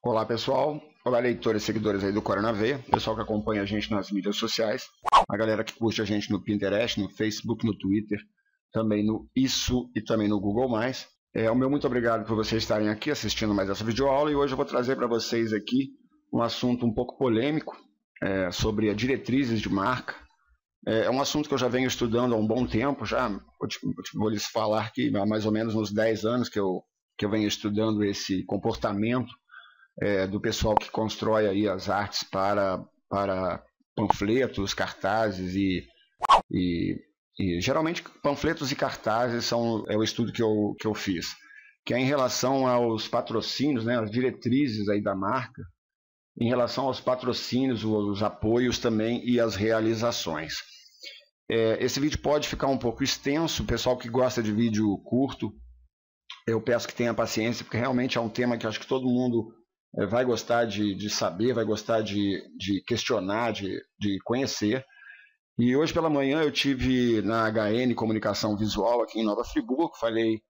Olá pessoal, olá leitores e seguidores aí do Corona V, pessoal que acompanha a gente nas mídias sociais, a galera que curte a gente no Pinterest, no Facebook, no Twitter, também no Isso e também no Google+. O meu muito obrigado por vocês estarem aqui assistindo mais essa videoaula e hoje eu vou trazer para vocês aqui um assunto um pouco polêmico sobre as diretrizes de marca. É um assunto que eu já venho estudando há um bom tempo, já vou lhes falar que há mais ou menos uns 10 anos que eu venho estudando esse comportamento do pessoal que constrói aí as artes para panfletos, cartazes e geralmente panfletos e cartazes é o estudo que eu fiz, que é em relação aos patrocínios, né, as diretrizes aí da marca, em relação aos patrocínios, os apoios também e as realizações. Esse vídeo pode ficar um pouco extenso, o pessoal que gosta de vídeo curto, eu peço que tenha paciência, porque realmente é um tema que acho que todo mundo vai gostar de saber, vai gostar de questionar, de conhecer. E hoje pela manhã eu tive na HN Comunicação Visual aqui em Nova Friburgo, falei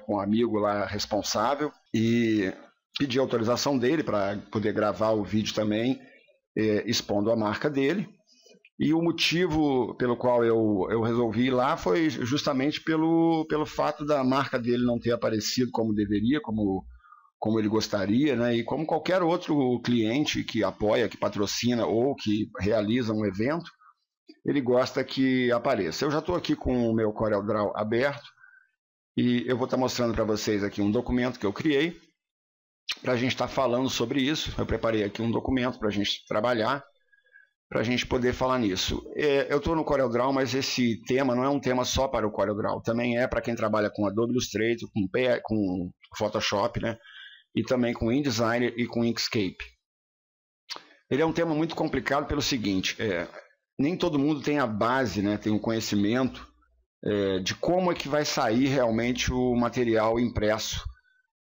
com um amigo lá responsável e pedi autorização dele para poder gravar o vídeo também, expondo a marca dele. E o motivo pelo qual eu resolvi ir lá foi justamente pelo fato da marca dele não ter aparecido como deveria, como ele gostaria, né? E como qualquer outro cliente que apoia, que patrocina ou que realiza um evento, ele gosta que apareça. Eu já estou aqui com o meu CorelDRAW aberto e eu vou estar mostrando para vocês aqui um documento que eu criei para a gente estar falando sobre isso. Eu preparei aqui um documento para a gente trabalhar, para a gente poder falar nisso. Eu estou no CorelDRAW, mas esse tema não é um tema só para o CorelDRAW, também é para quem trabalha com Adobe Illustrator, com Photoshop, né? E também com InDesign e com Inkscape. Ele é um tema muito complicado pelo seguinte, nem todo mundo tem a base, né, tem o conhecimento de como é que vai sair realmente o material impresso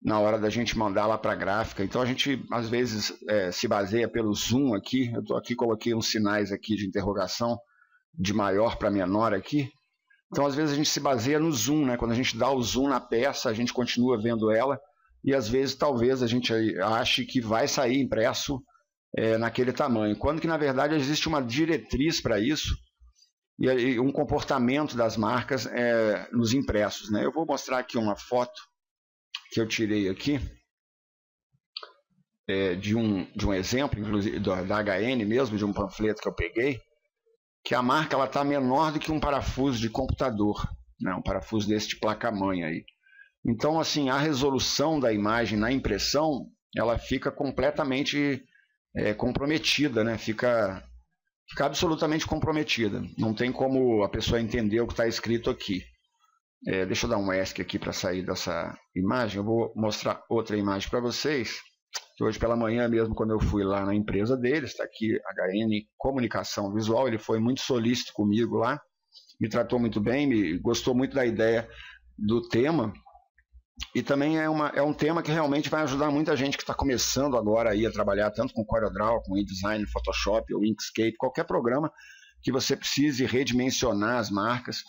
na hora da gente mandar lá para a gráfica. Então a gente às vezes se baseia pelo zoom aqui, eu estou aqui, coloquei uns sinais aqui de interrogação de maior para menor aqui. Então às vezes a gente se baseia no zoom, né, quando a gente dá o zoom na peça, a gente continua vendo ela, e às vezes talvez a gente ache que vai sair impresso naquele tamanho, quando que na verdade existe uma diretriz para isso e um comportamento das marcas nos impressos, né? Eu vou mostrar aqui uma foto que eu tirei aqui de um exemplo, inclusive da HN mesmo, de um panfleto que eu peguei, que a marca ela está menor do que um parafuso de computador, né? Um parafuso desse de placa-mãe aí. Então, assim, a resolução da imagem na impressão, ela fica completamente comprometida, né? Fica absolutamente comprometida. Não tem como a pessoa entender o que está escrito aqui. Deixa eu dar um ESC aqui para sair dessa imagem. Eu vou mostrar outra imagem para vocês. Que hoje pela manhã mesmo, quando eu fui lá na empresa deles, está aqui HN Comunicação Visual, ele foi muito solícito comigo lá, me tratou muito bem, gostou muito da ideia do tema. E também é um tema que realmente vai ajudar muita gente que está começando agora aí a trabalhar tanto com CorelDRAW, com InDesign, Photoshop ou Inkscape, qualquer programa que você precise redimensionar as marcas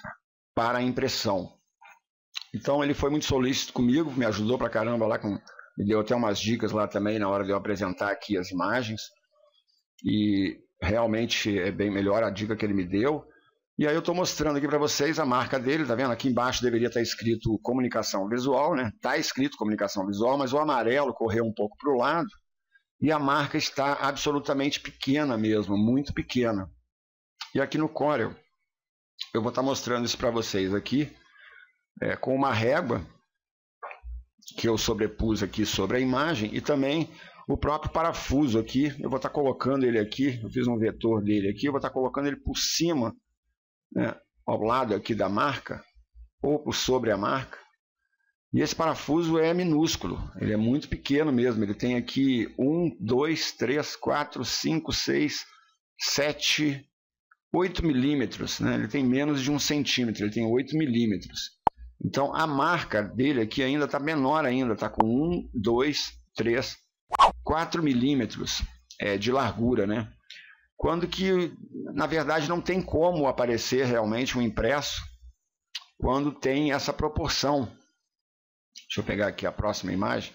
para a impressão. Então ele foi muito solícito comigo, me ajudou pra caramba lá, me deu até umas dicas lá também na hora de eu apresentar aqui as imagens. E realmente é bem melhor a dica que ele me deu. E aí eu estou mostrando aqui para vocês a marca dele, tá vendo? Aqui embaixo deveria estar escrito Comunicação Visual, né? Está escrito Comunicação Visual, mas o amarelo correu um pouco para o lado e a marca está absolutamente pequena mesmo, muito pequena. E aqui no Corel, eu vou estar mostrando isso para vocês aqui, com uma régua que eu sobrepus aqui sobre a imagem e também o próprio parafuso aqui, eu vou estar colocando ele aqui, eu fiz um vetor dele aqui, eu vou estar colocando ele por cima, ao lado aqui da marca ou por sobre a marca, e esse parafuso é minúsculo, ele é muito pequeno mesmo, ele tem aqui 1, 2, 3, 4, 5, 6, 7, 8 milímetros, né? Ele tem menos de 1 centímetro, ele tem 8 milímetros. Então a marca dele aqui ainda está menor ainda, está com 1, 2, 3, 4 milímetros de largura, né? Quando que, na verdade, não tem como aparecer realmente um impresso quando tem essa proporção. Deixa eu pegar aqui a próxima imagem.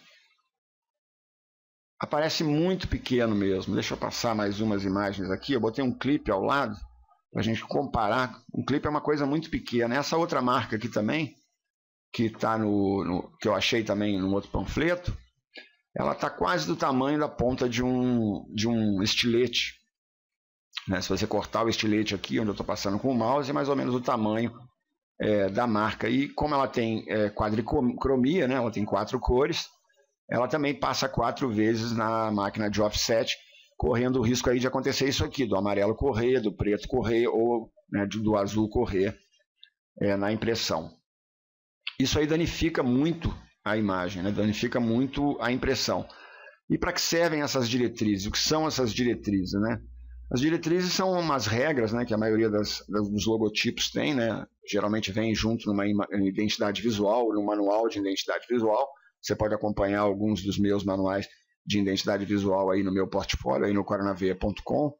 aparece muito pequeno mesmo. Deixa eu passar mais umas imagens aqui. Eu botei um clipe ao lado para a gente comparar. Um clipe é uma coisa muito pequena. Essa outra marca aqui também, que está que eu achei também no outro panfleto, ela está quase do tamanho da ponta de um estilete. Né? Se você cortar o estilete aqui, onde eu estou passando com o mouse, é mais ou menos o tamanho da marca. E como ela tem quadricromia, né? Ela tem 4 cores, ela também passa 4 vezes na máquina de offset, correndo o risco aí de acontecer isso aqui, do amarelo correr, do preto correr ou, né, do azul correr na impressão. Isso aí danifica muito a imagem, né? Danifica muito a impressão. E para que servem essas diretrizes? O que são essas diretrizes, né? As diretrizes são umas regras, né, que a maioria dos logotipos tem, né? Geralmente vem junto numa identidade visual, num manual de identidade visual. Você pode acompanhar alguns dos meus manuais de identidade visual aí no meu portfólio, aí no coronaveia.com.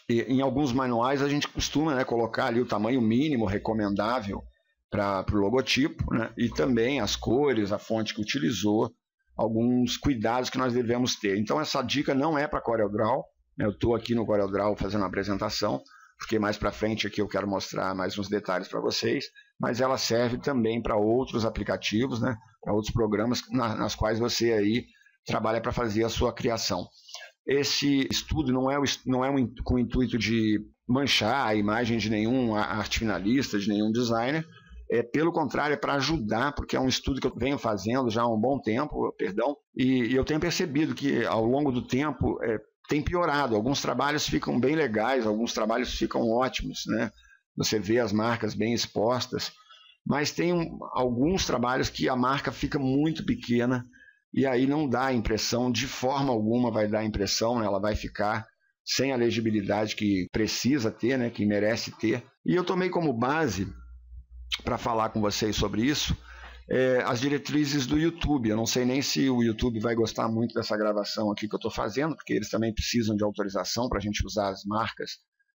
E em alguns manuais a gente costuma, né, colocar ali o tamanho mínimo recomendável para o logotipo, né, e também as cores, a fonte que utilizou, alguns cuidados que nós devemos ter. Então essa dica não é para CorelDRAW, né, eu estou aqui no CorelDRAW fazendo uma apresentação, porque mais para frente aqui eu quero mostrar mais uns detalhes para vocês, mas ela serve também para outros aplicativos, né, para outros programas nas quais você aí trabalha para fazer a sua criação. Esse estudo não é com o intuito de manchar a imagem de nenhum arte finalista, de nenhum designer, pelo contrário, é para ajudar, porque é um estudo que eu venho fazendo já há um bom tempo, e eu tenho percebido que ao longo do tempo tem piorado. Alguns trabalhos ficam bem legais, alguns trabalhos ficam ótimos, né? Você vê as marcas bem expostas, mas tem alguns trabalhos que a marca fica muito pequena e aí não dá a impressão, de forma alguma vai dar a impressão, né? Ela vai ficar sem a legibilidade que precisa ter, né? Que merece ter. E eu tomei como base, para falar com vocês sobre isso, as diretrizes do YouTube. Eu não sei nem se o YouTube vai gostar muito dessa gravação aqui que eu estou fazendo, porque eles também precisam de autorização para a gente usar as marcas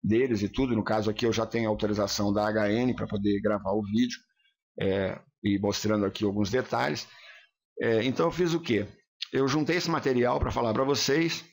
deles e tudo. No caso aqui eu já tenho autorização da HN para poder gravar o vídeo e mostrando aqui alguns detalhes. Então eu fiz o quê? Eu juntei esse material para falar para vocês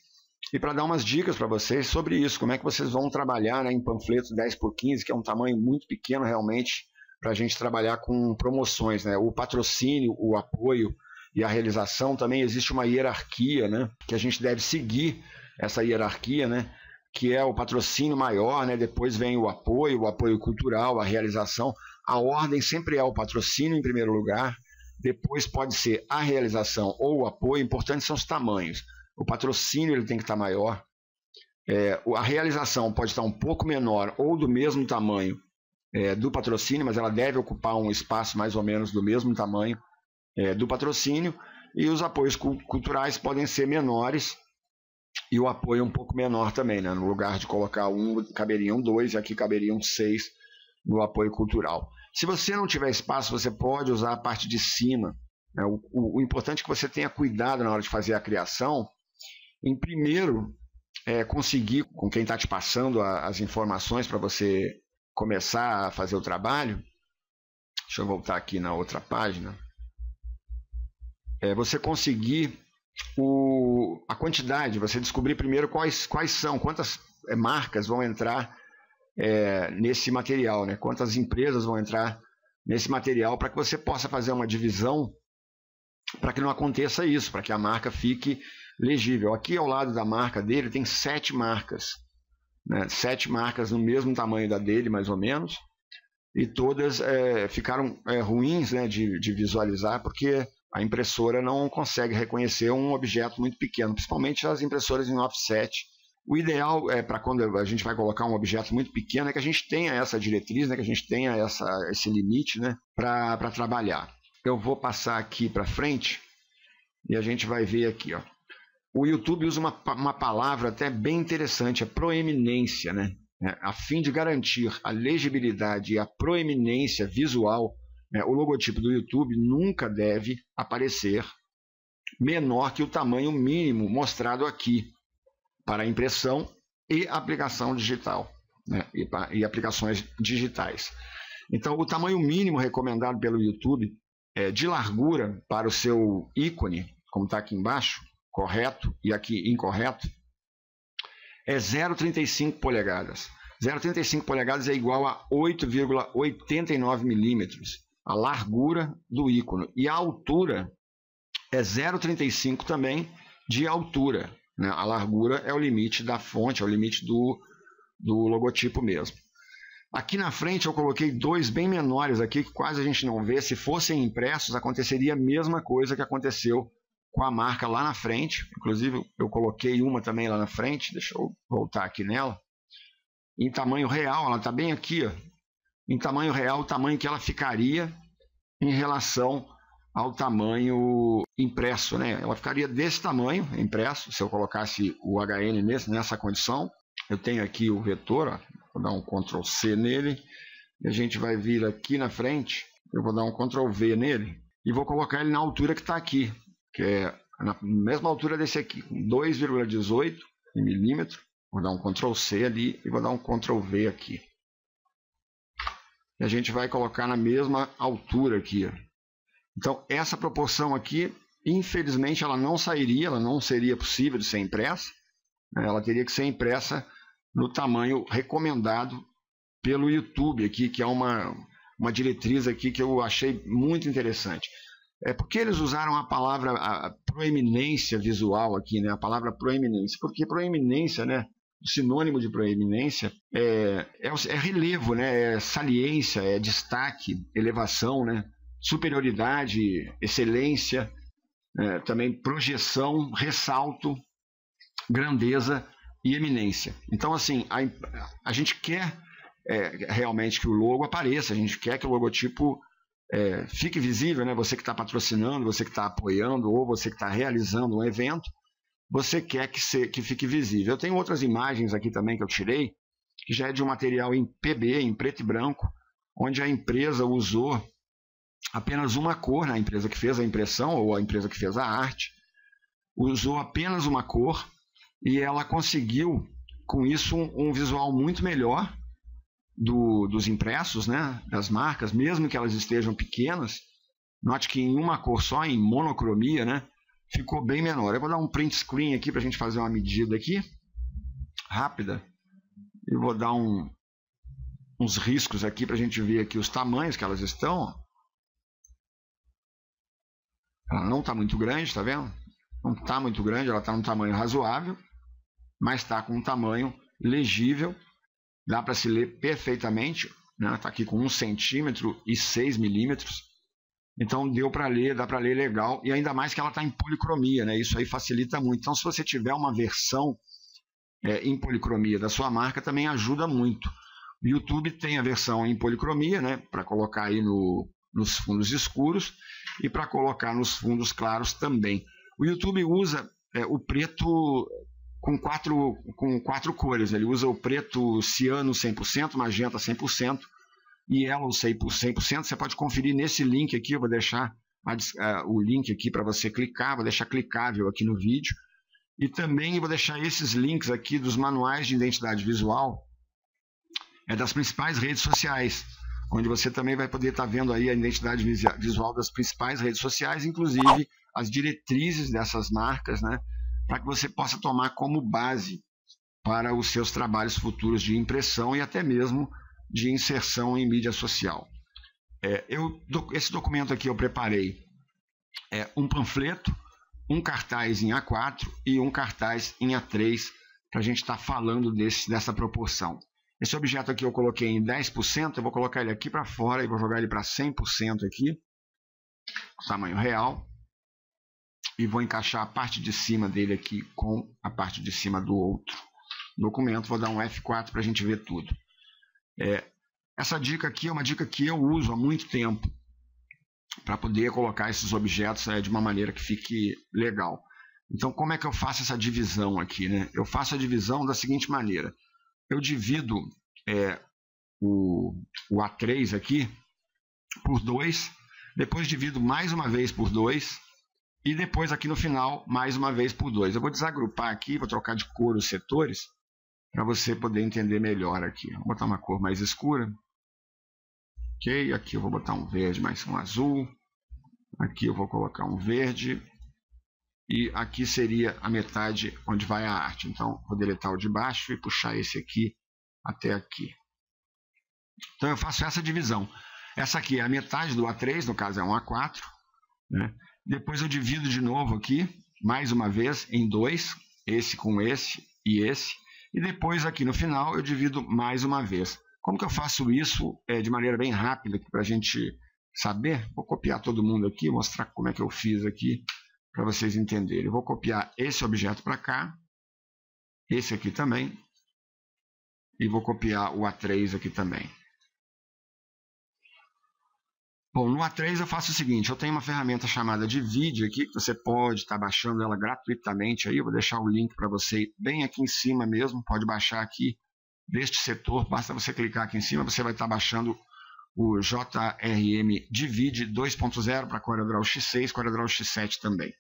e para dar umas dicas para vocês sobre isso, como é que vocês vão trabalhar, né, em panfletos 10x15, que é um tamanho muito pequeno realmente, para a gente trabalhar com promoções, né? O patrocínio, o apoio e a realização, também existe uma hierarquia, né? Que a gente deve seguir essa hierarquia, né? Que é o patrocínio maior, né? Depois vem o apoio cultural, a realização. A ordem sempre é o patrocínio em primeiro lugar, depois pode ser a realização ou o apoio. Importante são os tamanhos. O patrocínio ele tem que estar maior, a realização pode estar um pouco menor ou do mesmo tamanho do patrocínio, mas ela deve ocupar um espaço mais ou menos do mesmo tamanho do patrocínio, e os apoios culturais podem ser menores e o apoio um pouco menor também, né? No lugar de colocar caberiam 2 e aqui caberiam 6 no apoio cultural. Se você não tiver espaço, você pode usar a parte de cima, né? O importante é que você tenha cuidado na hora de fazer a criação, em primeiro conseguir com quem está te passando as informações para você começar a fazer o trabalho. Deixa eu voltar aqui na outra página. Você conseguir a quantidade, você descobrir primeiro quais são, quantas marcas vão entrar nesse material, né? Quantas empresas vão entrar nesse material, para que você possa fazer uma divisão, para que não aconteça isso, para que a marca fique legível. Aqui ao lado da marca dele tem 7 marcas. 7 marcas no mesmo tamanho da dele, mais ou menos, e todas ficaram ruins, né, de visualizar, porque a impressora não consegue reconhecer um objeto muito pequeno, principalmente as impressoras em offset. O ideal para quando a gente vai colocar um objeto muito pequeno é que a gente tenha essa diretriz, né, que a gente tenha esse limite, né, para trabalhar. Eu vou passar aqui para frente e a gente vai ver aqui, ó. O YouTube usa uma palavra até bem interessante, a proeminência, né? A fim de garantir a legibilidade e a proeminência visual, né? O logotipo do YouTube nunca deve aparecer menor que o tamanho mínimo mostrado aqui para impressão e aplicação digital, né? E aplicações digitais. Então, o tamanho mínimo recomendado pelo YouTube de largura para o seu ícone, como está aqui embaixo, correto e aqui incorreto, é 0,35 polegadas. 0,35 polegadas é igual a 8,89 milímetros, a largura do ícone. E a altura é 0,35 também de altura, né? A largura é o limite da fonte, é o limite do logotipo mesmo. Aqui na frente eu coloquei dois bem menores aqui, que quase a gente não vê. Se fossem impressos, aconteceria a mesma coisa que aconteceu com a marca lá na frente. Inclusive eu coloquei uma também lá na frente, deixa eu voltar aqui nela. Em tamanho real, ela está bem aqui, ó. Em tamanho real, o tamanho que ela ficaria em relação ao tamanho impresso, né? Ela ficaria desse tamanho, impresso, se eu colocasse o HN nessa condição. Eu tenho aqui o vetor, ó. Vou dar um Ctrl C nele, e a gente vai vir aqui na frente, eu vou dar um Ctrl V nele, e vou colocar ele na altura que está aqui, que é na mesma altura desse aqui, 2,18 milímetros. Vou dar um Ctrl C ali e vou dar um Ctrl V aqui. E a gente vai colocar na mesma altura aqui, ó. Então, essa proporção aqui, infelizmente, ela não sairia, ela não seria possível de ser impressa, né? Ela teria que ser impressa no tamanho recomendado pelo YouTube aqui, que é uma diretriz aqui que eu achei muito interessante. É porque eles usaram a palavra a proeminência visual aqui, né? A palavra proeminência, porque proeminência, né? O sinônimo de proeminência é relevo, né? É saliência, é destaque, elevação, né? Superioridade, excelência, também projeção, ressalto, grandeza e eminência. Então, assim, a gente quer realmente que o logo apareça, a gente quer que o logotipo fique visível, né? Você que está patrocinando, você que está apoiando ou você que está realizando um evento, você quer que fique visível. Eu tenho outras imagens aqui também que eu tirei, que já é de um material em PB, em preto e branco, onde a empresa usou apenas uma cor, né? A empresa que fez a impressão ou a empresa que fez a arte, usou apenas uma cor e ela conseguiu, com isso, um visual muito melhor dos impressos, né? Das marcas, mesmo que elas estejam pequenas. Note que em uma cor só, em monocromia, né? Ficou bem menor. Eu vou dar um print screen aqui para a gente fazer uma medida aqui, rápida. Eu vou dar uns riscos aqui para a gente ver aqui os tamanhos que elas estão. Ela não está muito grande, tá vendo? Não está muito grande, ela está num tamanho razoável, mas está com um tamanho legível, dá para se ler perfeitamente, né? Está aqui com 1 centímetro e 6 milímetros, então deu para ler, dá para ler legal, e ainda mais que ela está em policromia, né? Isso aí facilita muito. Então, se você tiver uma versão em policromia da sua marca, também ajuda muito. O YouTube tem a versão em policromia, né? Para colocar aí nos fundos escuros e para colocar nos fundos claros também. O YouTube usa o preto com quatro cores. Ele usa o preto ciano 100%, magenta 100% e yellow 100%. Você pode conferir nesse link aqui, eu vou deixar o link aqui para você clicar, vou deixar clicável aqui no vídeo. E também vou deixar esses links aqui dos manuais de identidade visual das principais redes sociais, onde você também vai poder estar vendo aí a identidade visual das principais redes sociais, inclusive as diretrizes dessas marcas, né, para que você possa tomar como base para os seus trabalhos futuros de impressão e até mesmo de inserção em mídia social. Esse documento aqui eu preparei um panfleto, um cartaz em A4 e um cartaz em A3, para a gente estar falando dessa proporção. Esse objeto aqui eu coloquei em 10%, eu vou colocar ele aqui para fora e vou jogar ele para 100% aqui, tamanho real, e vou encaixar a parte de cima dele aqui com a parte de cima do outro documento. Vou dar um F4 para a gente ver tudo. Essa dica aqui é uma dica que eu uso há muito tempo para poder colocar esses objetos de uma maneira que fique legal. Então, como é que eu faço essa divisão aqui, né? Eu faço a divisão da seguinte maneira. Eu divido o A3 aqui por 2, depois divido mais uma vez por 2 e depois aqui no final mais uma vez por 2. Eu vou desagrupar aqui, vou trocar de cor os setores para você poder entender melhor aqui. Vou botar uma cor mais escura. Ok, aqui eu vou botar um verde mais um azul. Aqui eu vou colocar um verde. e aqui seria a metade onde vai a arte. Então, vou deletar o de baixo e puxar esse aqui até aqui. Então, eu faço essa divisão. Essa aqui é a metade do A3, no caso é um A4. Né? Depois eu divido de novo aqui, mais uma vez, em dois, esse com esse e esse. E depois aqui no final eu divido mais uma vez. Como que eu faço isso de maneira bem rápida para a gente saber? Vou copiar todo mundo aqui, mostrar como é que eu fiz aqui para vocês entenderem. Eu vou copiar esse objeto para cá, esse aqui também, e vou copiar o A3 aqui também. Bom, no A3 eu faço o seguinte, eu tenho uma ferramenta chamada Divide aqui, que você pode estar baixando ela gratuitamente aí, eu vou deixar o link para você bem aqui em cima mesmo, pode baixar aqui deste setor, basta você clicar aqui em cima, você vai estar baixando o JRM Divide 2.0 para CorelDRAW X6, CorelDRAW X7 também.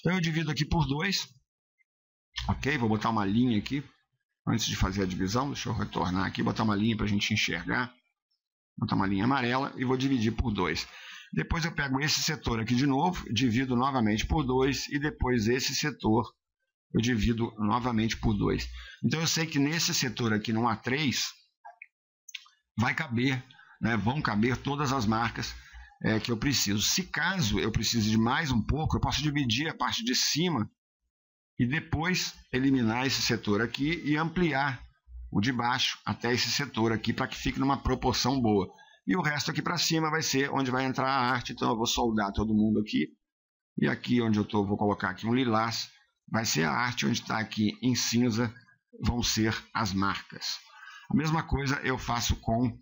Então eu divido aqui por 2, ok? Vou botar uma linha aqui, antes de fazer a divisão, deixa eu retornar aqui, botar uma linha para a gente enxergar. Vou botar uma linha amarela e vou dividir por 2. Depois eu pego esse setor aqui de novo, divido novamente por 2 e depois esse setor eu divido novamente por 2. Então eu sei que nesse setor aqui no A3 vai caber, né, vão caber todas as marcas que eu preciso. Se caso eu precise de mais um pouco, eu posso dividir a parte de cima e depois eliminar esse setor aqui e ampliar o de baixo até esse setor aqui para que fique numa proporção boa. E o resto aqui para cima vai ser onde vai entrar a arte, então eu vou soldar todo mundo aqui. E aqui onde eu estou, vou colocar aqui um lilás, vai ser a arte, onde está aqui em cinza vão ser as marcas. A mesma coisa eu faço com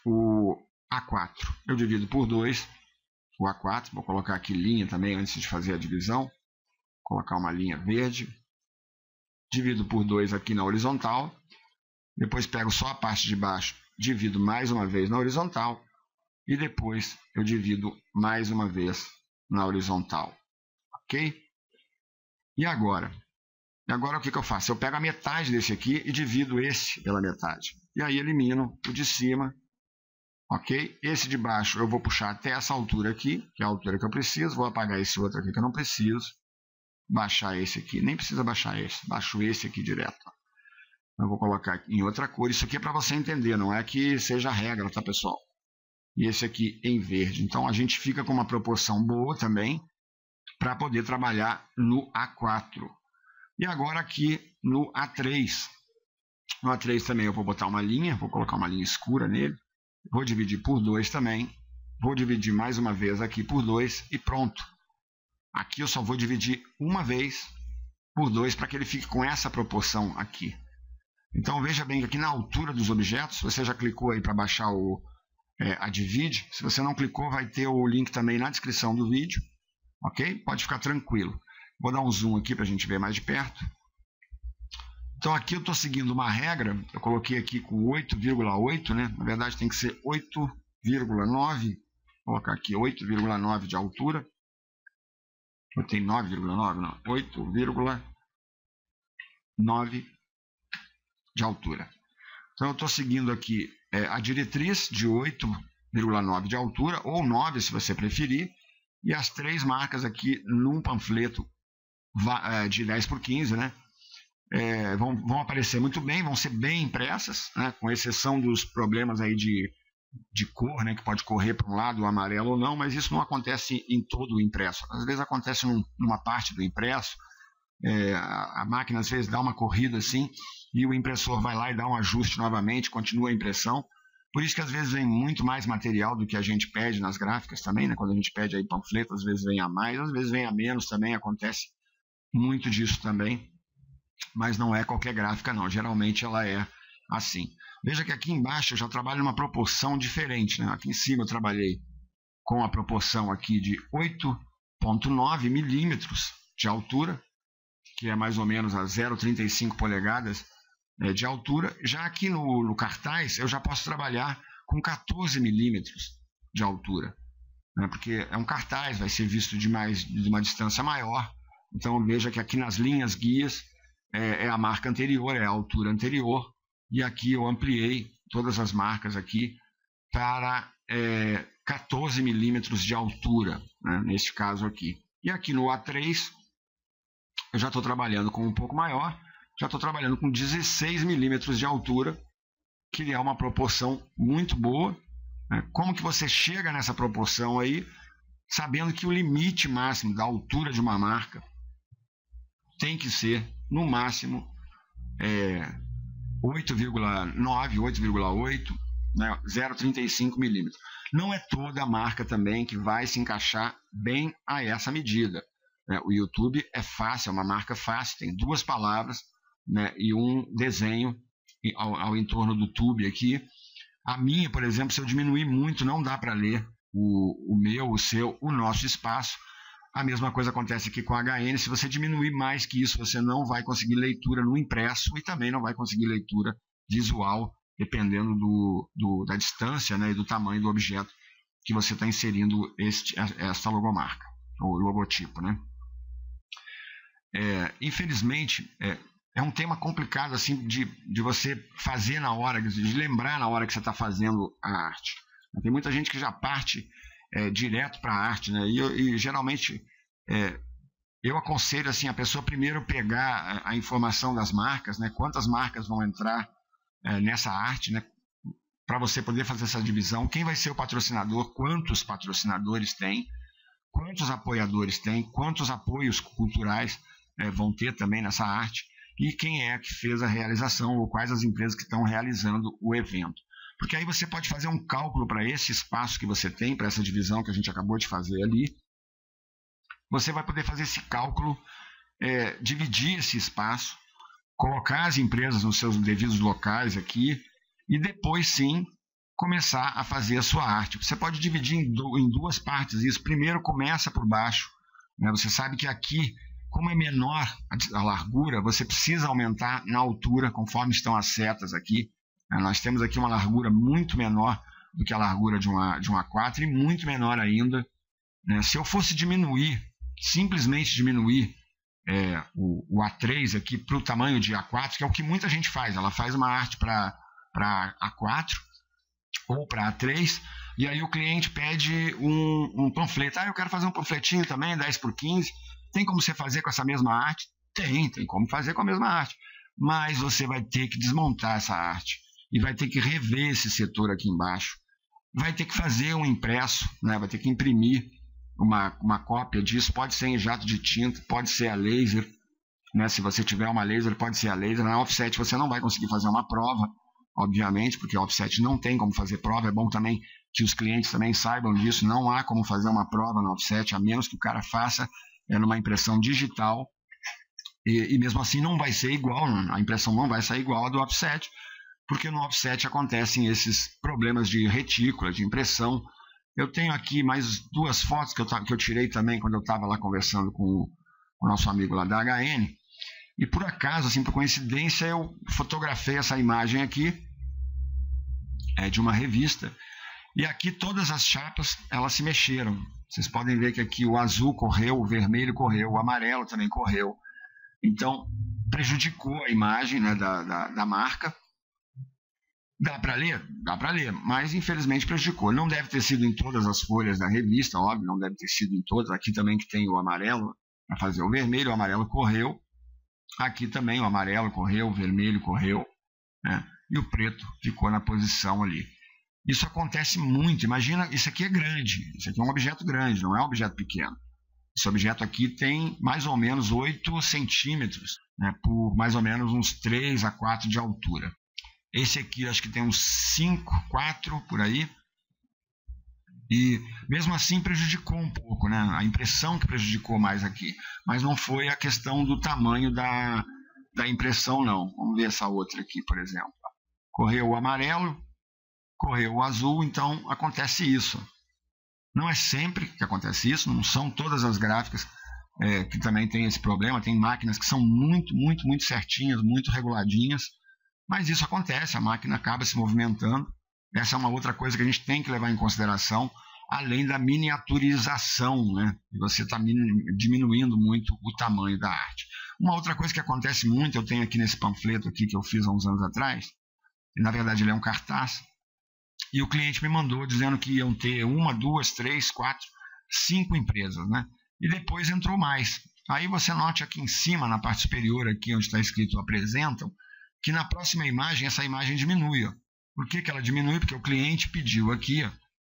o A4. Eu divido por 2 o A4, vou colocar aqui linha também antes de fazer a divisão. Vou colocar uma linha verde. Divido por 2 aqui na horizontal. Depois pego só a parte de baixo, divido mais uma vez na horizontal. E depois eu divido mais uma vez na horizontal. Ok? E agora? O que eu faço? Eu pego a metade desse aqui e divido esse pela metade. E aí elimino o de cima. Ok? Esse de baixo eu vou puxar até essa altura aqui, que é a altura que eu preciso. Vou apagar esse outro aqui que eu não preciso. Baixar esse aqui. Nem precisa baixar esse. Baixo esse aqui direto. Eu vou colocar em outra cor. Isso aqui é para você entender, não é que seja a regra, tá, pessoal? E esse aqui em verde. Então a gente fica com uma proporção boa também para poder trabalhar no A4. E agora aqui no A3. No A3 também eu vou botar uma linha, vou colocar uma linha escura nele. Vou dividir por 2 também. Vou dividir mais uma vez aqui por 2 e pronto. Aqui eu só vou dividir uma vez por 2 para que ele fique com essa proporção aqui. Então veja bem que aqui na altura dos objetos, você já clicou aí para baixar a Divide. Se você não clicou, vai ter o link também na descrição do vídeo. Ok? Pode ficar tranquilo. Vou dar um zoom aqui para a gente ver mais de perto. Então aqui eu estou seguindo uma regra, eu coloquei aqui com 8,8, né? Na verdade tem que ser 8,9. Vou colocar aqui 8,9 de altura. Eu tenho 9,9, não. 8,9 de altura. Então eu estou seguindo aqui a diretriz de 8,9 de altura, ou 9 se você preferir, e as 3 marcas aqui num panfleto de 10 por 15, né? Vão aparecer muito bem, vão ser bem impressas, né? Com exceção dos problemas aí de cor, né? Que pode correr para um lado, o amarelo ou não, mas isso não acontece em todo o impresso. Às vezes acontece numa parte do impresso, a máquina às vezes dá uma corrida assim, e o impressor vai lá e dá um ajuste novamente, continua a impressão. Por isso que às vezes vem muito mais material do que a gente pede nas gráficas também, né? Quando a gente pede aí panfleto, às vezes vem a mais, às vezes vem a menos também, acontece muito disso também, mas não é qualquer gráfica não, geralmente ela é assim. Veja que aqui embaixo eu já trabalho numa proporção diferente, né? Aqui em cima eu trabalhei com a proporção aqui de 8,9 milímetros de altura, que é mais ou menos a 0,35 polegadas de altura. Já aqui no cartaz eu já posso trabalhar com 14 milímetros de altura, né? Porque é um cartaz, vai ser visto de uma distância maior. Então veja que aqui nas linhas guias é a marca anterior, é a altura anterior, e aqui eu ampliei todas as marcas aqui para 14 milímetros de altura, né? Nesse caso aqui. E aqui no A3 eu já estou trabalhando com um pouco maior, já estou trabalhando com 16 milímetros de altura, que é uma proporção muito boa. Como que você chega nessa proporção aí, sabendo que o limite máximo da altura de uma marca tem que ser, no máximo, 8,9, 8,8, né, 0,35 milímetros. Não é toda a marca também que vai se encaixar bem a essa medida. O YouTube é fácil, é uma marca fácil, tem 2 palavras, né, e um desenho ao entorno do tube aqui. A minha, por exemplo, se eu diminuir muito, não dá para ler o meu, o seu, o nosso espaço. A mesma coisa acontece aqui com a HN. Se você diminuir mais que isso, você não vai conseguir leitura no impresso e também não vai conseguir leitura visual, dependendo da distância, né, e do tamanho do objeto que você está inserindo esta logomarca, ou logotipo, né? Infelizmente, é um tema complicado assim de você fazer na hora, de lembrar na hora que você está fazendo a arte. Tem muita gente que já parte direto para a arte, né? E geralmente eu aconselho assim, a pessoa primeiro pegar a informação das marcas, né? Quantas marcas vão entrar nessa arte, né? Para você poder fazer essa divisão. Quem vai ser o patrocinador? Quantos patrocinadores tem? Quantos apoiadores tem? Quantos apoios culturais vão ter também nessa arte? E quem é que fez a realização, ou quais as empresas que estão realizando o evento. Porque aí você pode fazer um cálculo para esse espaço que você tem, para essa divisão que a gente acabou de fazer ali. Você vai poder fazer esse cálculo, dividir esse espaço, colocar as empresas nos seus devidos locais aqui, e depois sim começar a fazer a sua arte. Você pode dividir em 2 partes isso. Primeiro começa por baixo, né? Você sabe que aqui, como é menor a largura, você precisa aumentar na altura, conforme estão as setas aqui. Nós temos aqui uma largura muito menor do que a largura de um A4 e muito menor ainda. Se eu fosse diminuir, simplesmente diminuir o A3 aqui para o tamanho de A4, que é o que muita gente faz, ela faz uma arte para A4 ou para A3, e aí o cliente pede um panfleto. Eu quero fazer um panfletinho também, 10x15. Tem como você fazer com essa mesma arte? Tem como fazer com a mesma arte. Mas você vai ter que desmontar essa arte e vai ter que rever esse setor aqui embaixo. Vai ter que fazer um impresso, né? Vai ter que imprimir uma cópia disso. Pode ser em jato de tinta, pode ser a laser, né? Se você tiver uma laser, pode ser a laser. Na offset você não vai conseguir fazer uma prova, obviamente, porque a offset não tem como fazer prova. É bom também que os clientes também saibam disso. Não há como fazer uma prova na offset, a menos que o cara faça numa impressão digital, e mesmo assim não vai ser igual, a impressão não vai sair igual a do offset, porque no offset acontecem esses problemas de retícula, de impressão. Eu tenho aqui mais 2 fotos que eu tirei também quando eu estava lá conversando com o nosso amigo lá da HN, e por acaso, assim, por coincidência, eu fotografei essa imagem aqui, de uma revista, e aqui todas as chapas, elas se mexeram. Vocês podem ver que aqui o azul correu, o vermelho correu, o amarelo também correu. Então, prejudicou a imagem, né, da marca. Dá para ler? Dá para ler, mas infelizmente prejudicou. Não deve ter sido em todas as folhas da revista, óbvio, não deve ter sido em todas. Aqui também que tem o amarelo, para fazer o vermelho, o amarelo correu. Aqui também o amarelo correu, o vermelho correu, né, e o preto ficou na posição ali. Isso acontece muito. Imagina, isso aqui é grande, isso aqui é um objeto grande, não é um objeto pequeno. Esse objeto aqui tem mais ou menos 8 centímetros, né, por mais ou menos uns 3 a 4 de altura. Esse aqui acho que tem uns 5, 4 por aí. E mesmo assim prejudicou um pouco, né? A impressão que prejudicou mais aqui. Mas não foi a questão do tamanho da impressão, não. Vamos ver essa outra aqui, por exemplo. Correu o amarelo, correu o azul, então acontece isso. Não é sempre que acontece isso, não são todas as gráficas que também tem esse problema. Tem máquinas que são muito, muito, muito certinhas, muito reguladinhas, mas isso acontece, a máquina acaba se movimentando. Essa é uma outra coisa que a gente tem que levar em consideração, além da miniaturização, né? Você está diminuindo muito o tamanho da arte. Uma outra coisa que acontece muito, eu tenho aqui nesse panfleto aqui que eu fiz há uns anos atrás, e na verdade ele é um cartaz, e o cliente me mandou dizendo que iam ter 1, 2, 3, 4, 5 empresas, né? E depois entrou mais. Aí você note aqui em cima, na parte superior, aqui onde está escrito apresentam, que na próxima imagem, essa imagem diminui. Ó. Por que ela diminui? Porque o cliente pediu aqui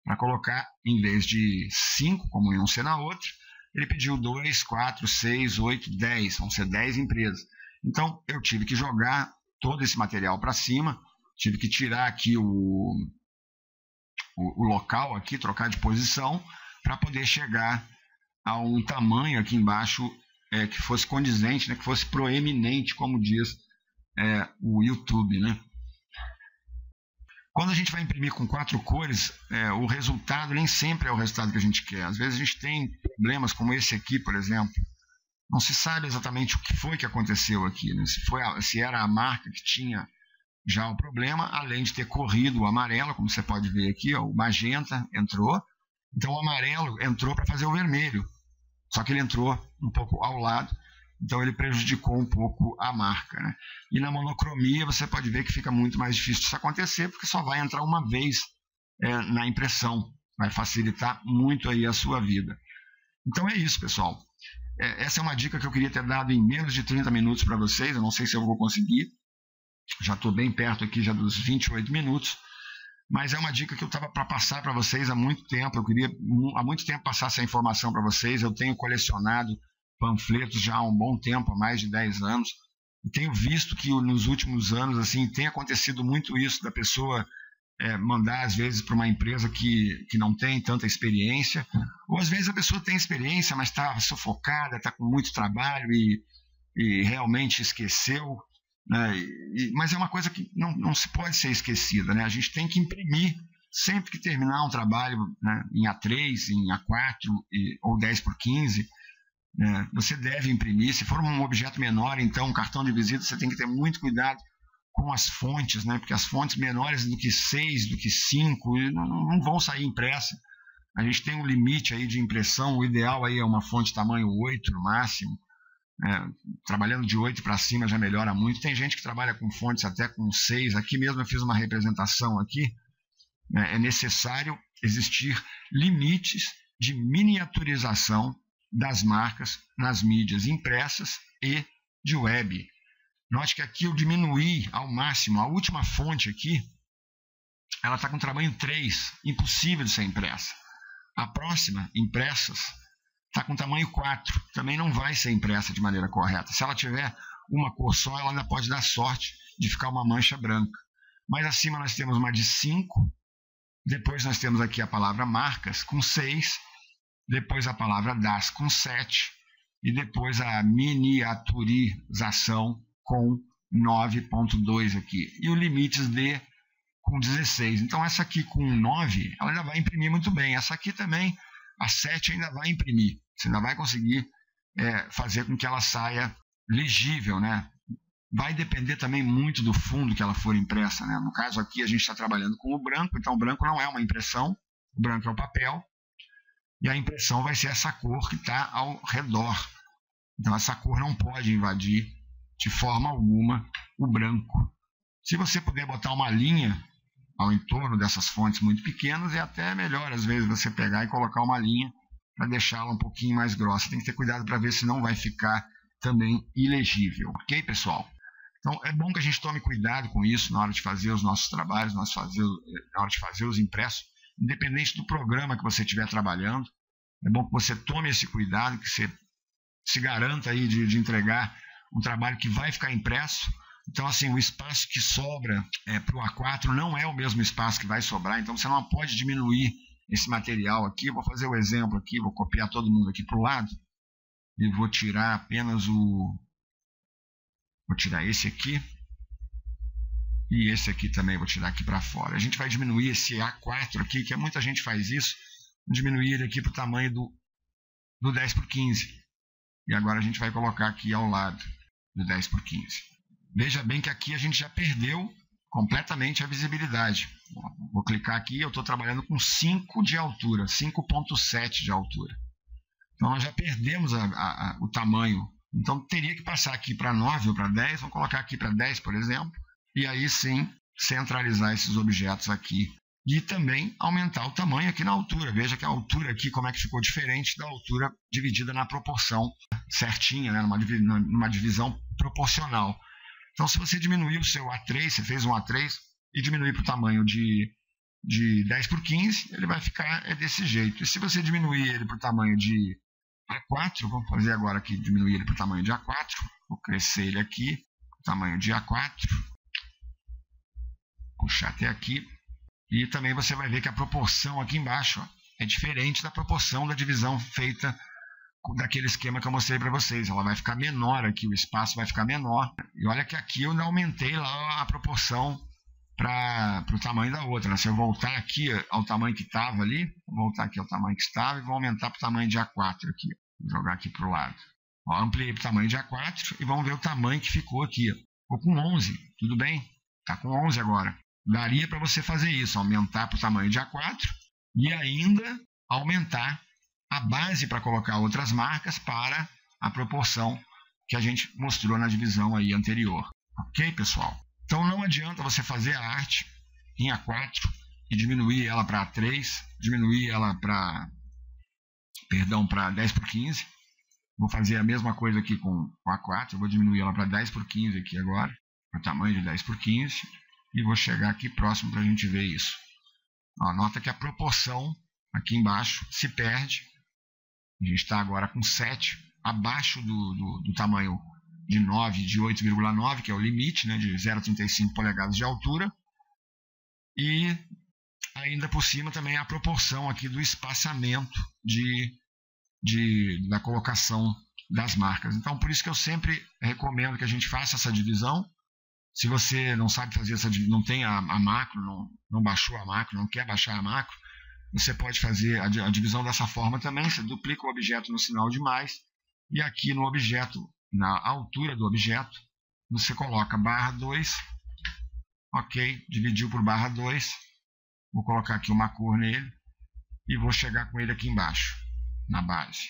para colocar, em vez de 5, como iam ser na outra, ele pediu 2, 4, 6, 8, 10, vão ser 10 empresas. Então, eu tive que jogar todo esse material para cima, tive que tirar aqui o local, aqui, trocar de posição, para poder chegar a um tamanho aqui embaixo que fosse condizente, né, que fosse proeminente, como diz o YouTube, né? Quando a gente vai imprimir com 4 cores, o resultado nem sempre é o resultado que a gente quer. Às vezes a gente tem problemas como esse aqui, por exemplo. Não se sabe exatamente o que foi que aconteceu aqui, né? Se era a marca que tinha já o problema, além de ter corrido o amarelo, como você pode ver aqui, ó, o magenta entrou. Então o amarelo entrou para fazer o vermelho, só que ele entrou um pouco ao lado, então ele prejudicou um pouco a marca, né? E na monocromia você pode ver que fica muito mais difícil disso acontecer, porque só vai entrar uma vez na impressão, vai facilitar muito aí a sua vida. Então é isso, pessoal. Essa é uma dica que eu queria ter dado em menos de 30 minutos para vocês, eu não sei se eu vou conseguir, já estou bem perto aqui já dos 28 minutos, mas é uma dica que eu estava para passar para vocês há muito tempo, eu queria há muito tempo passar essa informação para vocês, eu tenho colecionado panfletos já há um bom tempo, há mais de 10 anos, e tenho visto que nos últimos anos assim, tem acontecido muito isso, da pessoa mandar às vezes para uma empresa que não tem tanta experiência, ou às vezes a pessoa tem experiência, mas está sufocada, está com muito trabalho e realmente esqueceu, né? Mas é uma coisa que não se pode ser esquecida, né? A gente tem que imprimir sempre que terminar um trabalho, né, em A3, em A4 ou 10x15, né? Você deve imprimir. Se for um objeto menor, então um cartão de visita, você tem que ter muito cuidado com as fontes, né? Porque as fontes menores do que 6, do que 5 não vão sair impressa. A gente tem um limite aí de impressão, o ideal aí é uma fonte tamanho 8 no máximo. Trabalhando de 8 para cima já melhora muito. Tem gente que trabalha com fontes até com 6. Aqui mesmo eu fiz uma representação aqui. É necessário existir limites de miniaturização das marcas nas mídias impressas e de web. Note que aqui eu diminuí ao máximo. A última fonte aqui, ela está com tamanho 3, impossível de ser impressa. A próxima, impressas, está com tamanho 4, também não vai ser impressa de maneira correta. Se ela tiver uma cor só, ela ainda pode dar sorte de ficar uma mancha branca. Mais acima nós temos uma de 5, depois nós temos aqui a palavra marcas com 6, depois a palavra das com 7 e depois a miniaturização com 9.2 aqui. E o limites de com 16. Então essa aqui com 9, ela ainda vai imprimir muito bem. Essa aqui também, a 7 ainda vai imprimir. Você ainda vai conseguir fazer com que ela saia legível, né? Vai depender também muito do fundo que ela for impressa, né? No caso aqui a gente está trabalhando com o branco, então o branco não é uma impressão, o branco é o papel, e a impressão vai ser essa cor que está ao redor. Então essa cor não pode invadir de forma alguma o branco. Se você puder botar uma linha ao entorno dessas fontes muito pequenas, é até melhor às vezes você pegar e colocar uma linha para deixá-la um pouquinho mais grossa. Tem que ter cuidado para ver se não vai ficar também ilegível, ok, pessoal? Então é bom que a gente tome cuidado com isso na hora de fazer os nossos trabalhos, na hora de fazer os impressos, independente do programa que você estiver trabalhando. É bom que você tome esse cuidado, que você se garanta aí de entregar um trabalho que vai ficar impresso. Então, assim, o espaço que sobra para o A4 não é o mesmo espaço que vai sobrar, então você não pode diminuir esse material aqui. Eu vou fazer o exemplo aqui, vou copiar todo mundo aqui para o lado e vou tirar apenas vou tirar esse aqui e esse aqui também vou tirar aqui para fora. A gente vai diminuir esse A4 aqui, que muita gente faz isso, diminuir ele aqui para o tamanho do 10x15. E agora a gente vai colocar aqui ao lado do 10x15. Veja bem que aqui a gente já perdeu completamente a visibilidade. Vou clicar aqui, eu estou trabalhando com 5 de altura, 5.7 de altura. Então nós já perdemos o tamanho. Então teria que passar aqui para 9 ou para 10, vou colocar aqui para 10, por exemplo, e aí sim centralizar esses objetos aqui e também aumentar o tamanho aqui na altura. Veja que a altura aqui, como é que ficou diferente da altura dividida na proporção certinha, né? numa divisão proporcional. Então, se você diminuir o seu A3, você fez um A3 e diminuir para o tamanho de 10/15, ele vai ficar desse jeito. E se você diminuir ele para o tamanho de A4, vamos fazer agora aqui, diminuir ele para o tamanho de A4, vou crescer ele aqui, tamanho de A4, puxar até aqui, e também você vai ver que a proporção aqui embaixo é diferente da proporção da divisão feita daquele esquema que eu mostrei para vocês. Ela vai ficar menor aqui, o espaço vai ficar menor, e olha que aqui eu ainda aumentei lá a proporção para o tamanho da outra, né? Se eu voltar aqui ao tamanho que estava ali, vou voltar aqui ao tamanho que estava e vou aumentar para o tamanho de A4 aqui, vou jogar aqui para o lado. Ó, ampliei para o tamanho de A4 e vamos ver o tamanho que ficou aqui. Ficou com 11, tudo bem? Está com 11 agora. Daria para você fazer isso, aumentar para o tamanho de A4 e ainda aumentar a base para colocar outras marcas para a proporção que a gente mostrou na divisão aí anterior. Ok, pessoal? Então não adianta você fazer a arte em A4 e diminuir ela para A3, diminuir ela para 10/15. Vou fazer a mesma coisa aqui com A4, eu vou diminuir ela para 10/15 aqui agora, para o tamanho de 10/15, e vou chegar aqui próximo para a gente ver isso. Ó, nota que a proporção aqui embaixo se perde. A gente está agora com 7, abaixo do tamanho de 9, de 8,9, que é o limite, né, de 0,35 polegadas de altura. E ainda por cima também a proporção aqui do espaçamento da colocação das marcas. Então, por isso que eu sempre recomendo que a gente faça essa divisão. Se você não sabe fazer essa divisão, não tem a macro, não baixou a macro, não quer baixar a macro, você pode fazer a divisão dessa forma também. Você duplica o objeto no sinal de mais, e aqui no objeto, na altura do objeto, você coloca /2, ok, dividiu por /2, vou colocar aqui uma cor nele, e vou chegar com ele aqui embaixo, na base.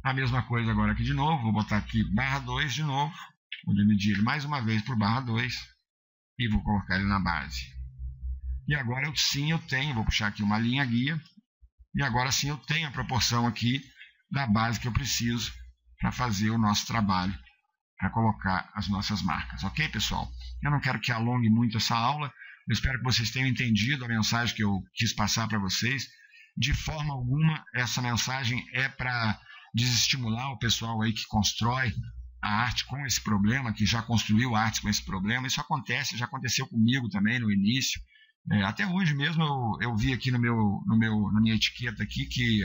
A mesma coisa agora aqui de novo, vou botar aqui /2 de novo, vou dividir ele mais uma vez por /2, e vou colocar ele na base. E agora eu tenho, vou puxar aqui uma linha guia, e agora sim eu tenho a proporção aqui da base que eu preciso para fazer o nosso trabalho, para colocar as nossas marcas. Ok, pessoal? Eu não quero que alongue muito essa aula, eu espero que vocês tenham entendido a mensagem que eu quis passar para vocês. De forma alguma, essa mensagem é para desestimular o pessoal aí que constrói a arte com esse problema, que já construiu arte com esse problema. Isso acontece, já aconteceu comigo também no início. Até hoje mesmo eu vi aqui na minha etiqueta aqui que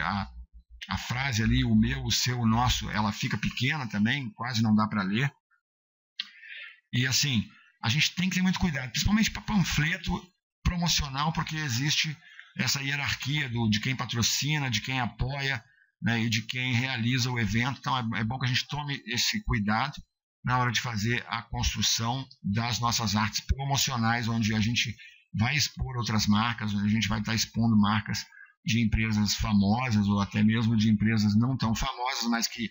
a frase ali, o meu, o seu, o nosso, ela fica pequena também, quase não dá para ler. E assim, a gente tem que ter muito cuidado, principalmente para panfleto promocional, porque existe essa hierarquia de quem patrocina, de quem apoia, né, e de quem realiza o evento. Então é bom que a gente tome esse cuidado na hora de fazer a construção das nossas artes promocionais, onde a gente vai expor outras marcas, onde a gente vai estar expondo marcas de empresas famosas ou até mesmo de empresas não tão famosas, mas que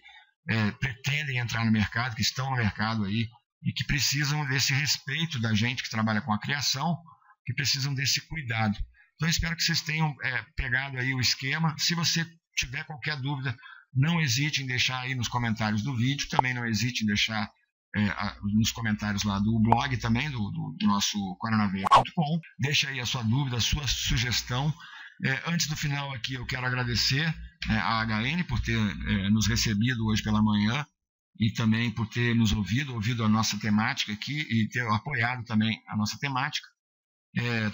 pretendem entrar no mercado, que estão no mercado aí e que precisam desse respeito da gente que trabalha com a criação, que precisam desse cuidado. Então, eu espero que vocês tenham pegado aí o esquema. Se você tiver qualquer dúvida, não hesite em deixar aí nos comentários do vídeo, também não hesite em deixar nos comentários lá do blog também, do nosso coronaveia.com. Deixa aí a sua dúvida, a sua sugestão. Antes do final aqui, eu quero agradecer a HN por ter nos recebido hoje pela manhã e também por ter nos ouvido a nossa temática aqui e ter apoiado também a nossa temática.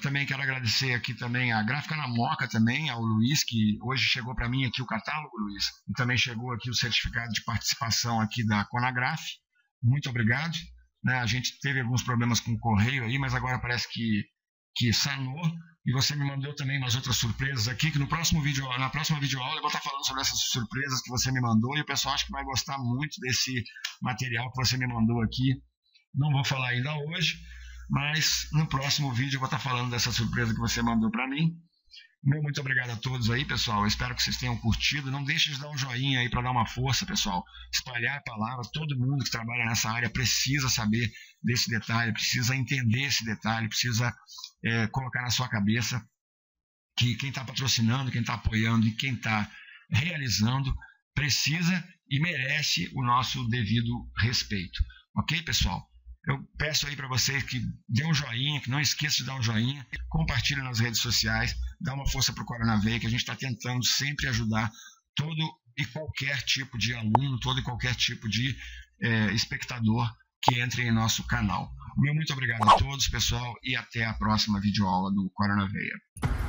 Também quero agradecer aqui também a Gráfica na Moca também, ao Luiz, que hoje chegou para mim aqui o catálogo, Luiz, e também chegou aqui o certificado de participação aqui da Conagraf. Muito obrigado. A gente teve alguns problemas com o correio aí, mas agora parece que sanou. E você me mandou também umas outras surpresas aqui, que na próxima videoaula eu vou estar falando sobre essas surpresas que você me mandou, e o pessoal acho que vai gostar muito desse material que você me mandou aqui. Não vou falar ainda hoje, mas no próximo vídeo eu vou estar falando dessa surpresa que você mandou para mim. Meu muito obrigado a todos aí, pessoal. Eu espero que vocês tenham curtido. Não deixe de dar um joinha aí para dar uma força, pessoal. Espalhar a palavra. Todo mundo que trabalha nessa área precisa saber desse detalhe, precisa entender esse detalhe, precisa colocar na sua cabeça que quem está patrocinando, quem está apoiando e quem está realizando precisa e merece o nosso devido respeito. Ok, pessoal? Eu peço aí para vocês que dê um joinha, que não esqueça de dar um joinha, compartilhe nas redes sociais, dá uma força para o Coronavac, que a gente está tentando sempre ajudar todo e qualquer tipo de aluno, todo e qualquer tipo de espectador que entre em nosso canal. Meu muito obrigado a todos, pessoal, e até a próxima videoaula do Coronavac.